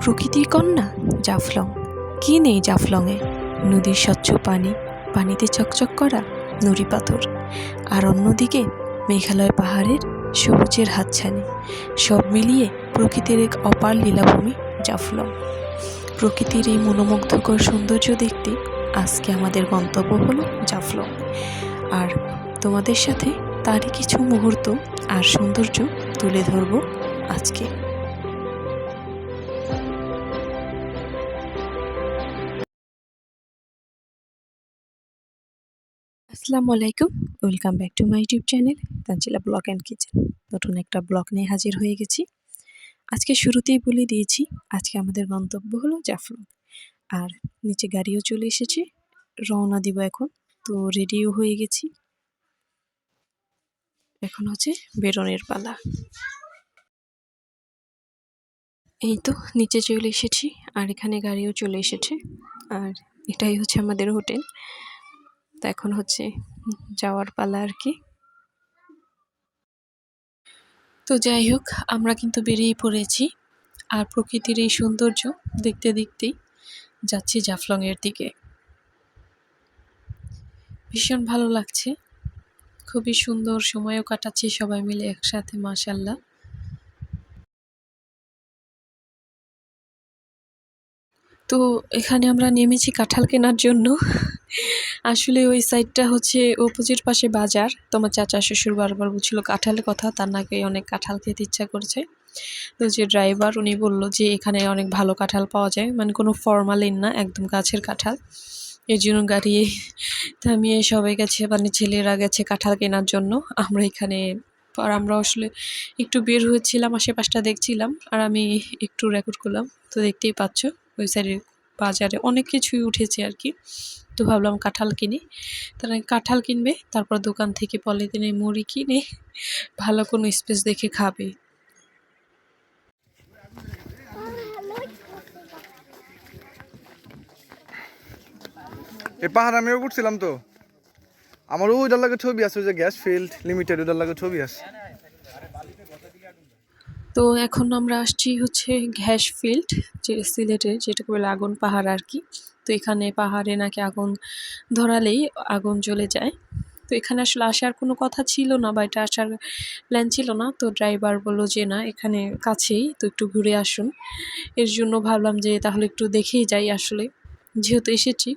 প্রকৃতির কন্যা জাফলং। কি নেই জাফলংয়ে? নদীর স্বচ্ছ পানি, পানিতে চকচক করা নুড়ি পাথর, আর অন্যদিকে মেঘালয় পাহাড়ের সবুজের হাতছানি। সব মিলিয়ে প্রকৃতির এক অপার লীলাভূমি জাফলং। প্রকৃতির এই মনোমুগ্ধকর সৌন্দর্য দেখতে আজকে আমাদের গন্তব্য হলো জাফলং, আর তোমাদের সাথে তারই কিছু মুহূর্ত আর সৌন্দর্য তুলে ধরব আজকে। আসসালামু আলাইকুম, welcome back to my YouTube channel Tanzila blog and kitchen. নতুন একটা ব্লগ নিয়ে হাজির হয়ে গেছি। আজকে শুরুতেই বলে দিয়েছি আজকে আমাদের গন্তব্য হলো জাফলং, আর নিচে গাড়িও চলে এসেছে, রওনা দিব এখন। তো রেডিও হয়ে গেছি, এখন হচ্ছে বেরোনের পালা। এই তো নিচে চলে এসেছি, আর এখানে গাড়িও চলে এসেছে, আর এটাই হচ্ছে আমাদের হোটেল। তো এখন হচ্ছে যাওয়ার পালা আর কি। তো যাই হোক, আমরা কিন্তু বেরিয়ে পড়েছি, আর প্রকৃতির এই সৌন্দর্য দেখতে দেখতেই যাচ্ছি জাফলংয়ের দিকে। ভীষণ ভালো লাগছে, খুবই সুন্দর সময়ও কাটাচ্ছি সবাই মিলে একসাথে, মাশাআল্লাহ। তো এখানে আমরা নেমেছি কাঁঠাল কেনার জন্য। আসলে ওই সাইডটা হচ্ছে অপোজিট পাশে বাজার। তোমার চাচা শ্বশুর বারবার বলছিল কাঁঠালের কথা, তার নাকি অনেক কাঁঠাল খেতে ইচ্ছা করছে। তো যে ড্রাইভার উনি বললো যে এখানে অনেক ভালো কাঁঠাল পাওয়া যায়, মানে কোনো ফরমালিন না, একদম গাছের কাঁঠাল। এর জন্য গাড়ি থামিয়ে সবাই গেছে, মানে ছেলেরা গেছে কাঁঠাল কেনার জন্য। আমরা এখানে আর আমরা আসলে একটু বের হয়েছিলাম, আশেপাশটা দেখছিলাম, আর আমি একটু রেকর্ড করলাম। তো দেখতেই পাচ্ছ ওই সাইডে বাজারে অনেক কিছুই উঠেছে আর কি। তো ভাবলাম কাঁঠাল কিনি। তারা কাঁঠাল কিনবে, তারপর দোকান থেকে পলিথিনে মুড়ি কিনে ভালো কোনো স্পেস দেখে খাবে। এই পাহাড় আমিও ঘুরছিলাম, তো আমার ওইটার লাগে ছবি আছে, ওই যে গ্যাস ফিল্ড লিমিটেড, ওইটার লাগে ছবি আছে। তো এখন আমরা আসছি হচ্ছে গ্যাস ফিল্ড, যে সিলেটে যেটাকে বলে আগুন পাহাড় আর কি। তো এখানে পাহাড়ে নাকি আগুন ধরালেই আগুন জ্বলে যায়। তো এখানে আসলে আসার কোনো কথা ছিল না, বা এটা আসার প্ল্যান ছিল না। তো ড্রাইভার বললো যে না, এখানে কাছেই, তো একটু ঘুরে আসুন। এর জন্য ভাবলাম যে তাহলে একটু দেখেই যাই, আসলে যেহেতু এসেছি।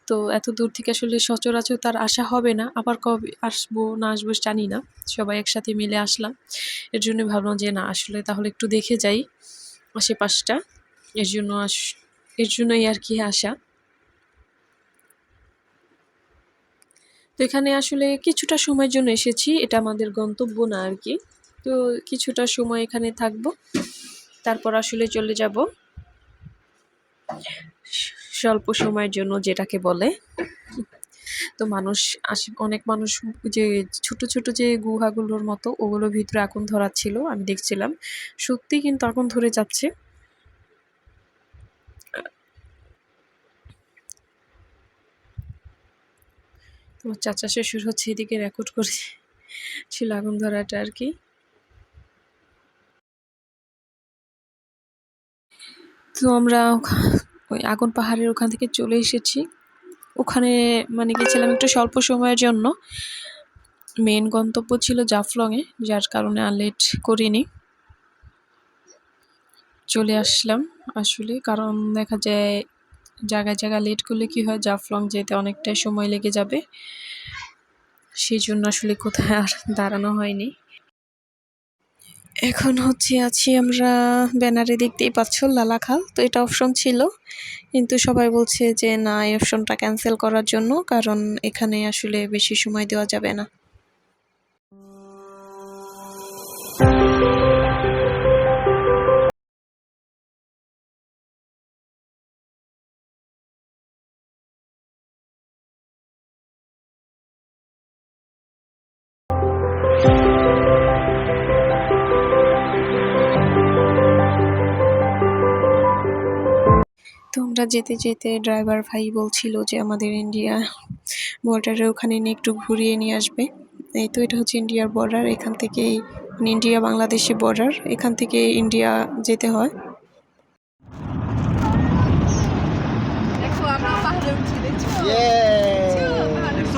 তো এত দূর থেকে আসলে সচরাচর তার আসা হবে না, আবার কবে আসবো না আসবো জানি না। সবাই একসাথে মিলে আসলাম, এর জন্য ভাবলাম যে না, আসলে তাহলে একটু দেখে যাই আশেপাশটা। এর জন্যই আর কি আসা। তো এখানে আসলে কিছুটা সময়ের জন্য এসেছি, এটা আমাদের গন্তব্য না আর কি। তো কিছুটা সময় এখানে থাকবো, তারপর আসলে চলে যাব স্বল্প সময়ের জন্য, যেটাকে বলে। তো মানুষ অনেক মানুষ, যে ছোট ছোট যে গুহাগুলোর মতো, ওগুলোর ভিতরে আগুন ধরাচ্ছিল, আমি দেখছিলাম। সত্যি কিন্তু আগুন ধরে যাচ্ছে। তোমার চাচা শ্বশুর হচ্ছে এদিকে রেকর্ড করছিল আগুন ধরাটা আর কি। তো আমরা ওই আগুন পাহাড়ের ওখান থেকে চলে এসেছি। ওখানে মানে গেছিলাম একটু স্বল্প সময়ের জন্য। মেন গন্তব্য ছিল জাফলংয়ে, যার কারণে আর লেট করিনি, চলে আসলাম আসলে। কারণ দেখা যায় জায়গায় জায়গায় লেট করলে কি হয়, জাফলং যেতে অনেকটাই সময় লেগে যাবে, সেই জন্য আসলে কোথায় আর দাঁড়ানো হয়নি। এখন হচ্ছে আছি আমরা ব্যানারে, দেখতেই পাচ্ছ লালাখাল। তো এটা অপশন ছিল, কিন্তু সবাই বলছে যে না, এই অপশনটা ক্যান্সেল করার জন্য, কারণ এখানে আসলে বেশি সময় দেওয়া যাবে না। তো আমরা যেতে যেতে ড্রাইভার ভাই বলছিল যে আমাদের ইন্ডিয়া বর্ডারের ওখানে নিয়ে একটু ঘুরিয়ে নিয়ে আসবে। এই তো এটা হচ্ছে ইন্ডিয়ার বর্ডার, এখান থেকেই ইন্ডিয়া বাংলাদেশি বর্ডার, এখান থেকে ইন্ডিয়া যেতে হয়। দেখছো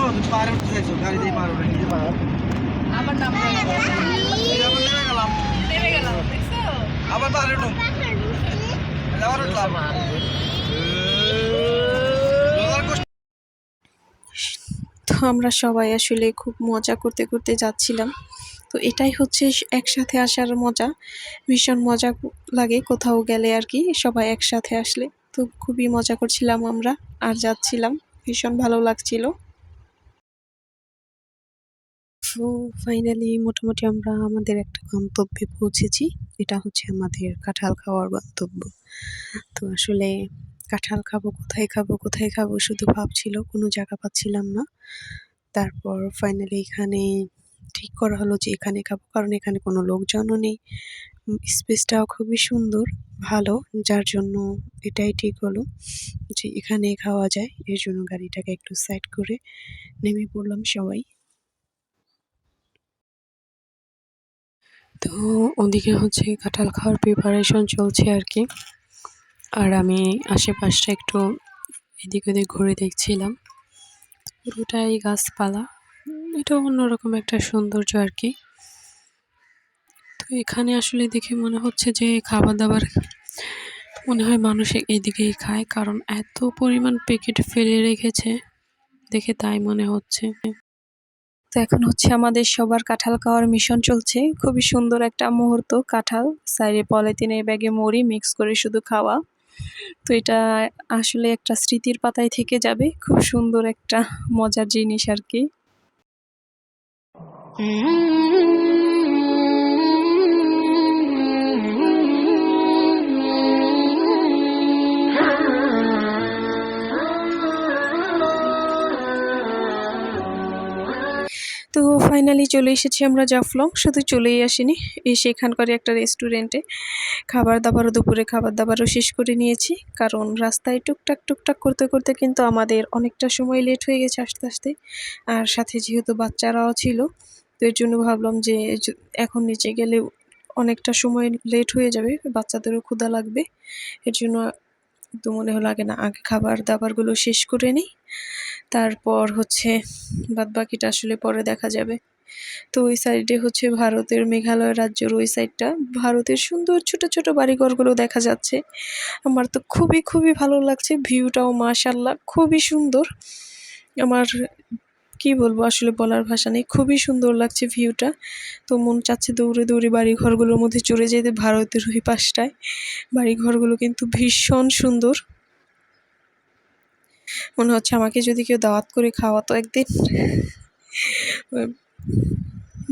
তুমি পাহাড়ে উঠতে চাইছো গাড়ি দিয়ে পাহাড় উঠে নিজে পাহাড় আবার নাম নেমে গেলাম দেখছো আবার পাহাড়ে উঠুন আবার উঠলাম তো আমরা সবাই আসলে খুব মজা করতে করতে যাচ্ছিলাম। তো এটাই হচ্ছে একসাথে আসার মজা, ভীষণ মজা লাগে কোথাও গেলে আর কি, সবাই একসাথে আসলে। তো খুবই মজা করছিলাম আমরা আর যাচ্ছিলাম, ভীষণ ভালো লাগছিল। তো ফাইনালি মোটামুটি আমরা আমাদের একটা গন্তব্যে পৌঁছেছি। এটা হচ্ছে আমাদের কাঁঠাল খাওয়ার গন্তব্য। তো আসলে কাঁঠাল খাবো কোথায় খাবো শুধু ভাবছিল, কোনো জায়গা পাচ্ছিলাম না। তারপর ফাইনালি এখানে ঠিক করা হলো যে এখানে খাবো, কারণ এখানে কোনো লোকজনও নেই, স্পেসটাও খুবই সুন্দর ভালো, যার জন্য এটাই ঠিক হলো যে এখানে খাওয়া যায়। এর জন্য গাড়িটাকে একটু সাইড করে নেমে পড়লাম সবাই। তো ওদিকে হচ্ছে কাঁঠাল খাওয়ার প্রিপারেশন চলছে আর কি, আর আমি আশেপাশটা একটু এদিক ওদিক ঘুরে দেখছিলাম। পুরোটাই গাছপালা, এটা অন্যরকম একটা সৌন্দর্য আর কি। তো এখানে আসলে দেখে মনে হচ্ছে যে খাবার দাবার মনে হয় মানুষ এইদিকেই খায়, কারণ এত পরিমাণ প্যাকেট ফেলে রেখেছে দেখে তাই মনে হচ্ছে। তো এখন হচ্ছে আমাদের সবার কাঁঠাল খাওয়ার মিশন চলছে, খুবই সুন্দর একটা মুহূর্ত। কাঁঠাল সাইডে পলিথিনের ব্যাগে মুড়ি মিক্স করে শুধু খাওয়া। তো এটা আসলে একটা স্মৃতির পাতায় থেকে যাবে, খুব সুন্দর একটা মজার জিনিস আর কি। তো ফাইনালি চলে এসেছি আমরা জাফলং, শুধু চলেই আসিনি, এসে এখানকার একটা রেস্টুরেন্টে দুপুরে খাবার দাবারও শেষ করে নিয়েছি, কারণ রাস্তায় টুকটাক করতে করতে কিন্তু আমাদের অনেকটা সময় লেট হয়ে গেছে আসতে আসতে। আর সাথে যেহেতু বাচ্চারাও ছিল, তো এর জন্য ভাবলাম যে এখন নিচে গেলে অনেকটা সময় লেট হয়ে যাবে, বাচ্চাদেরও ক্ষুধা লাগবে। এর জন্য তো মনে হলো আগে খাবার দাবারগুলো শেষ করে নিই, তারপর হচ্ছে বাদবাকিটা আসলে পরে দেখা যাবে। তো ওই সাইডে হচ্ছে ভারতের মেঘালয় রাজ্যের ওই সাইডটা, ভারতের সুন্দর ছোট ছোট বাড়িঘরগুলো দেখা যাচ্ছে। আমার তো খুবই ভালো লাগছে, ভিউটাও মাশাআল্লাহ খুবই সুন্দর। আমার কি বলবো, আসলে বলার ভাষা নেই, খুবই সুন্দর লাগছে ভিউটা। তো মন চাচ্ছে দৌড়ে দৌড়ে বাড়ি ঘরগুলোর মধ্যে চলে যেতে, ভারতের ওই পাশটায় বাড়ি ঘরগুলো কিন্তু ভীষণ সুন্দর। মনে হচ্ছে আমাকে যদি কেউ দাওয়াত করে খাওয়াতো একদিন।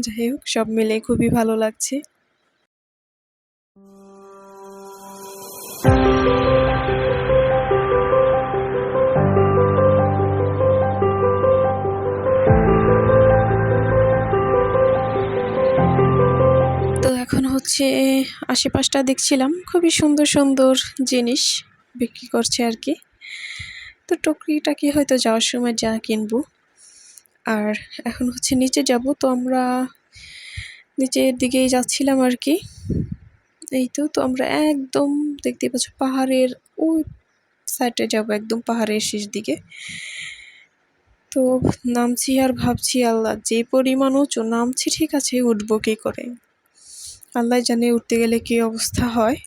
যাই হোক, সব মিলে খুবই ভালো লাগছে। তো এখন হচ্ছে আশেপাশটা দেখছিলাম, খুবই সুন্দর সুন্দর জিনিস বিক্রি করছে আর কি। তো টুকটাকি হয়তো যাওয়ার সময় যা কিনবো। আর এখন হচ্ছে নিচে যাব, তো আমরা নিচের দিকেই যাচ্ছিলাম আর কি। এই তো আমরা একদম দেখতে পাচ্ছ পাহাড়ের ওই সাইডে যাব, একদম পাহাড়ের শেষ দিকে। তো নামছি আর ভাবছি, আল্লাহ যে পরিমাণ উঁচু, নামছি ঠিক আছে, উঠবো কী করে, আল্লাহ জানে উঠতে গেলে কী অবস্থা হয়।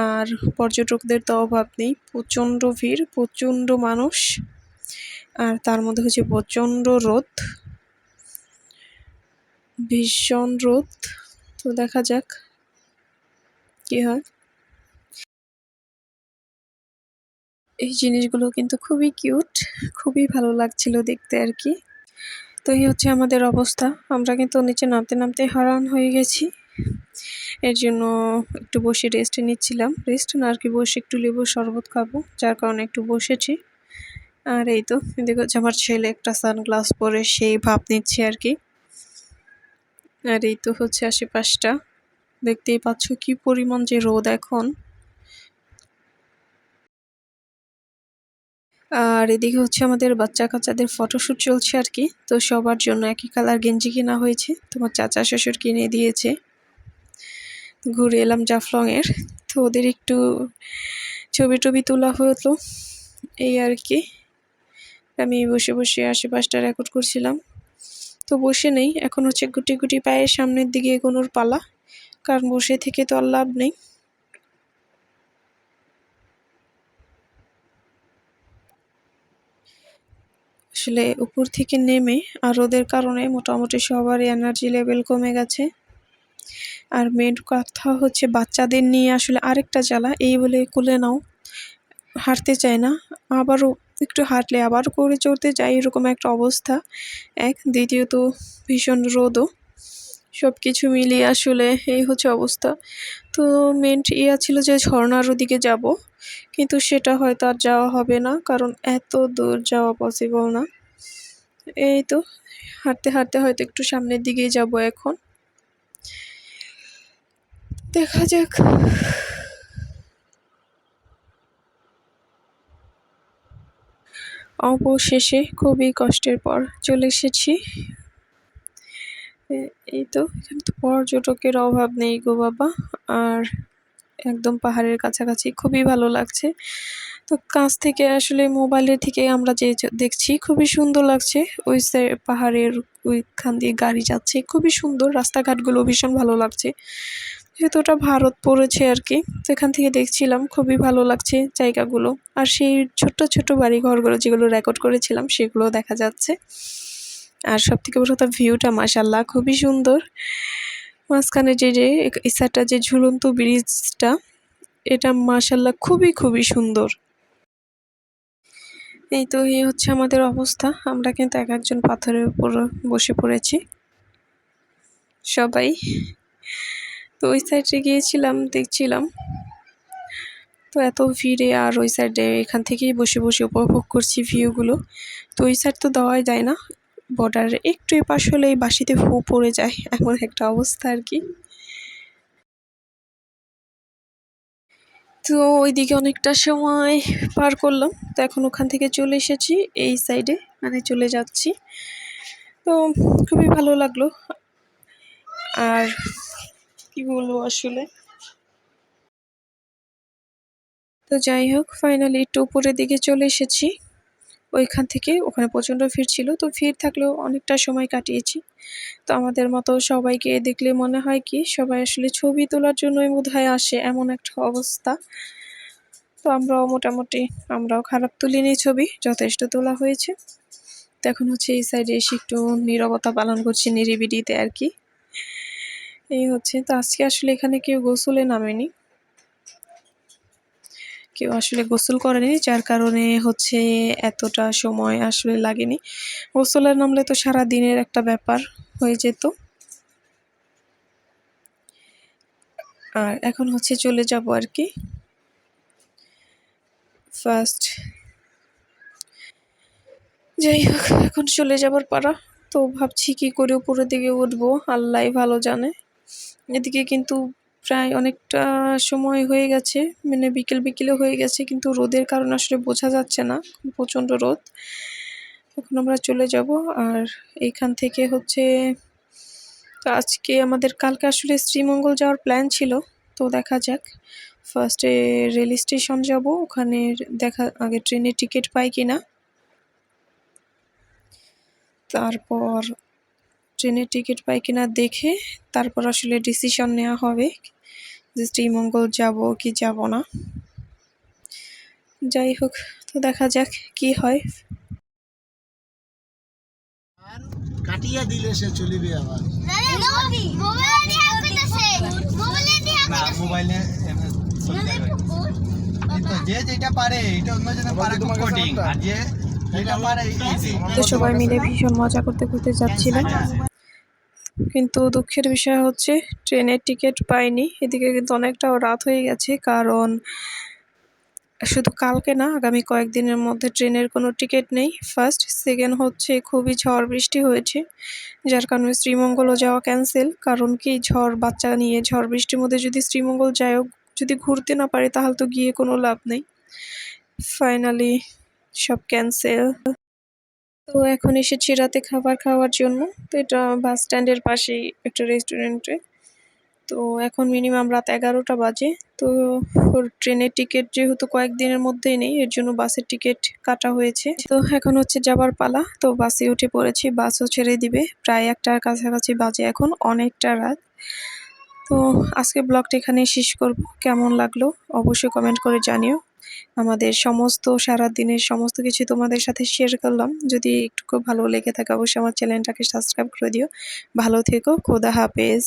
আর পর্যটকদের তো অভাব নেই, প্রচণ্ড ভিড়, প্রচণ্ড মানুষ, আর তার মধ্যে হচ্ছে প্রচণ্ড রোদ, ভীষণ রোদ। তো দেখা যাক কি হয়। এই জিনিসগুলো কিন্তু খুবই কিউট, খুবই ভালো লাগছিল দেখতে আর কি। তো এই হচ্ছে আমাদের অবস্থা, আমরা কিন্তু নিচে নামতে নামতে হারান হয়ে গেছি। এর জন্য একটু বসে রেস্ট নিচ্ছিলাম, রেস্ট না আর কি, বসে একটু লেবুর শরবত খাবো, যার কারণে একটু বসেছি। আর এই তো এদিকে হচ্ছে আমার ছেলে একটা সানগ্লাস পরে সেই ভাব নিচ্ছে আর কি। আর এই তো হচ্ছে আশেপাশটা, দেখতেই পাচ্ছ কি পরিমাণ যে রোদ এখন। আর এদিকে হচ্ছে আমাদের বাচ্চা কাচ্চাদের ফটোশ্যুট চলছে আর কি। তো সবার জন্য একই কালার গেঞ্জি কেনা হয়েছে, তোমার চাচা শ্বশুর কিনে দিয়েছে। ঘুরে এলাম জাফলংয়ের, তো ওদের একটু ছবি টবি তোলা হতো, এই আর কি। আমি বসে বসে আশেপাশটা রেকর্ড করছিলাম। তো বসে নেই, এখন হচ্ছে গুটি গুটি পায়ে সামনের দিকে এগোনোর পালা, কারণ বসে থেকে তো আর লাভ নেই। আসলে উপর থেকে নেমে আর রোদের কারণে মোটামুটি সবারই এনার্জি লেভেল কমে গেছে। আর মেন কথা হচ্ছে বাচ্চাদের নিয়ে আসলে আরেকটা জ্বালা, এই বলে কোলে নাও, হাঁটতে চায় না, আবারও একটু হাঁটলে আবার করে চড়তে যায়, এরকম একটা অবস্থা। দ্বিতীয়ত ভীষণ রোদও, সব কিছু মিলিয়ে আসলে এই হচ্ছে অবস্থা। তো মেন ইয়া ছিল যে ঝর্ণার ওদিকে যাব, কিন্তু সেটা হয়তো আর যাওয়া হবে না, কারণ এত দূর যাওয়া পসিবল না। এই তো হাঁটতে হাঁটতে হয়তো একটু সামনের দিকেই যাব এখন, দেখা যাক। অবশেষে খুবই কষ্টের পর চলে এসেছি। এই তো এখানে তো পর্যটকের অভাব নেই গো বাবা। আর একদম পাহাড়ের কাছাকাছি, খুবই ভালো লাগছে। তো কাছ থেকে আসলে মোবাইলের থেকে আমরা যে দেখছি খুবই সুন্দর লাগছে। ওই পাহাড়ের ওইখান দিয়ে গাড়ি যাচ্ছে, খুবই সুন্দর, রাস্তাঘাটগুলো ভীষণ ভালো লাগছে। যেহেতু ওটা ভারত পড়েছে আর কি, তো এখান থেকে দেখছিলাম, খুবই ভালো লাগছে জায়গাগুলো। আর সেই ছোট্ট ছোট্ট বাড়ি ঘরগুলো যেগুলো রেকর্ড করেছিলাম সেগুলো দেখা যাচ্ছে। আর সব থেকে বড় কথা ভিউটা মাশাল্লাহ খুবই সুন্দর। মাঝখানে যে ইসাটা যে ঝুলন্ত ব্রিজটা, এটা মাশাল্লাহ খুবই খুবই সুন্দর। এই তো এই হচ্ছে আমাদের অবস্থা, আমরা কিন্তু এক একজন পাথরের উপর বসে পড়েছি সবাই। তো ওই সাইডে গিয়েছিলাম, দেখছিলাম তো এত ভিড়ে, আর ওই সাইডে এখান থেকেই বসে বসে উপভোগ করছি ভিউগুলো। তো ওই সাইড তো দেওয়াই যায় না, বর্ডারের একটু এপাশ হলেই বাঁশিতে ফু পড়ে যায়, এমন একটা অবস্থা আর কি। তো ওইদিকে অনেকটা সময় পার করলাম, তো এখন ওখান থেকে চলে এসেছি এই সাইডে, মানে চলে যাচ্ছি। তো খুবই ভালো লাগলো। আর কি বলবো আসলে, তো যাই হোক ফাইনালি একটু উপরের দিকে চলে এসেছি। ওইখান থেকে ওখানে প্রচণ্ড ভিড় ছিল, তো ভিড় থাকলেও অনেকটা সময় কাটিয়েছি। তো আমাদের মতো সবাইকে দেখলে মনে হয় কি সবাই আসলে ছবি তোলার জন্যই বোধহয় আসে, এমন একটা অবস্থা। তো আমরাও খারাপ তুলিনি, ছবি যথেষ্ট তোলা হয়েছে। তো এখন হচ্ছে এই সাইডে এসে একটু নীরবতা পালন করছি, নিরিবিলিতে আর কি। এই হচ্ছে, তো আজকে আসলে এখানে কেউ গোসলে নামেনি, কেউ আসলে গোসল করেনি, যার কারণে হচ্ছে এতটা সময় আসলে লাগেনি। গোসলে নামলে তো সারা দিনের একটা ব্যাপার হয়ে যেত। আর এখন হচ্ছে চলে যাব আর কি ফার্স্ট। যাই হোক এখন চলে যাবার পারা। তো ভাবছি কি করে উপরের দিকে উঠবো, আল্লাহ ভালো জানে। এদিকে কিন্তু প্রায় অনেকটা সময় হয়ে গেছে, মানে বিকেল বিকেলে হয়ে গেছে, কিন্তু রোদের কারণে আসলে বোঝা যাচ্ছে না, প্রচণ্ড রোদ। এখন আমরা চলে যাব। আর এইখান থেকে হচ্ছে, তো আজকে আমাদের কালকে আসলে শ্রীমঙ্গল যাওয়ার প্ল্যান ছিল। তো দেখা যাক, ফার্স্টে রেল স্টেশন যাব, ওখানে দেখা আগে ট্রেনের টিকিট পাই কিনা, তারপর ট্রেনের টিকিট পাই কিনা দেখে তারপর আসলে ডিসিশন নেওয়া হবে যে শ্রীমঙ্গল যাব কি যাব না। যাই হোক, তো দেখা যাক কি হয়। কাটিয়া দিলে সে চলিবে আবার না মোবাইলে যে যেটা পারে এটা অন্যজনে পারে খুব কঠিন আর যে যেটা পারে তো সবাই মিলে ভীষণ মজা করতে করতে যাচ্ছিলাম, কিন্তু দুঃখের বিষয় হচ্ছে ট্রেনের টিকিট পাইনি। এদিকে কিন্তু অনেকটাও রাত হয়ে গেছে, কারণ শুধু কালকে না, আগামী কয়েকদিনের মধ্যে ট্রেনের কোনো টিকিট নেই। ফার্স্ট, সেকেন্ড হচ্ছে খুবই ঝড় বৃষ্টি হয়েছে, যার কারণে শ্রীমঙ্গলও যাওয়া ক্যান্সেল। কারণ কি ঝড়, বাচ্চা নিয়ে ঝড় বৃষ্টির মধ্যে যদি শ্রীমঙ্গল যায়ও, যদি ঘুরতে না পারে তাহলে তো গিয়ে কোনো লাভ নেই। ফাইনালি সব ক্যান্সেল। তো এখন এসেছি রাতে খাবার খাওয়ার জন্য। তো এটা বাস স্ট্যান্ডের পাশেই একটা রেস্টুরেন্টে। তো এখন মিনিমাম রাত 11টা বাজে। তো ওর ট্রেনের টিকিট যেহেতু কয়েকদিনের মধ্যেই নেই, এর জন্য বাসের টিকিট কাটা হয়েছে। তো এখন হচ্ছে যাবার পালা। তো বাসে উঠে পড়েছি, বাসও ছেড়ে দিবে। প্রায় 1টার কাছাকাছি বাজে এখন, অনেকটা রাত। তো আজকে ব্লগটা এখানে শেষ করব। কেমন লাগলো অবশ্যই কমেন্ট করে জানিও। আমাদের সমস্ত সারাদিনের সমস্ত কিছু তোমাদের সাথে শেয়ার করলাম। যদি একটু ভালো লেগে থাকে অবশ্যই আমার চ্যানেলটাকে সাবস্ক্রাইব করে দিও। ভালো থেকো, খোদা হাফেজ।